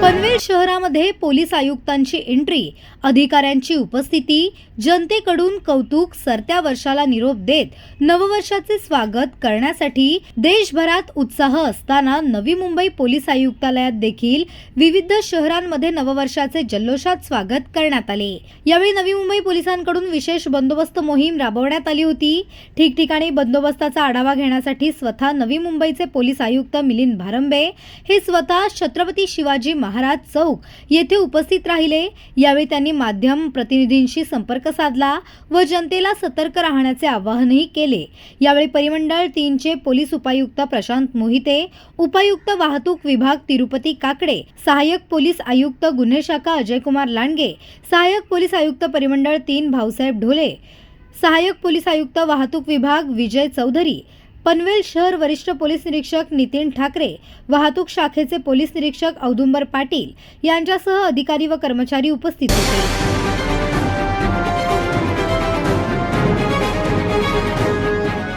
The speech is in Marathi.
पनवेल शहरामध्ये पोलीस आयुक्तांची एंट्री, अधिकाऱ्यांची उपस्थिती, जनतेकडून कौतुक, सरत्या वर्षाला निरोप देत नववर्षाचे स्वागत करण्यासाठी देशभरात उत्साह असताना नवी मुंबई पोलीस आयुक्तालयात देखील विविध शहरांमध्ये नववर्षाचे जल्लोषात स्वागत करण्यात आले। यावेळी नवी मुंबई पोलिसांकडून विशेष बंदोबस्त मोहीम राबवण्यात आली होती। ठिकठिकाणी बंदोबस्ताचा आढावा घेण्यासाठी स्वतः नवी मुंबईचे पोलीस आयुक्त मिलिंद भारंबे हे स्वतः छत्रपती शिवाजी महाराज चौक येथे उपस्थित राहिले। यावेळी त्यांनी माध्यम प्रतिनिधींशी संपर्क साधला व जनतेला सतर्क राहण्याचे आवाहनही केले। यावेळी परिमंडळ 3 चे पोलीस उपायुक्त प्रशांत मोहिते, उपायुक्त वाहतूक विभाग तिरुपती काकडे, सहाय्यक पोलीस आयुक्त गुन्हे शाखा अजय कुमार लांडगे, सहाय्यक पोलीस आयुक्त परिमंडळ 3 भाऊसाहेब ढोले, सहाय्यक पोलीस आयुक्त वाहतूक विभाग विजय चौधरी, पनवेल शहर वरिष्ठ पोलीस निरीक्षक नितीन ठाकरे, वाहतूक शाखेचे पोलीस निरीक्षक औदुंबर पाटील यांच्यासह अधिकारी व कर्मचारी उपस्थित होते।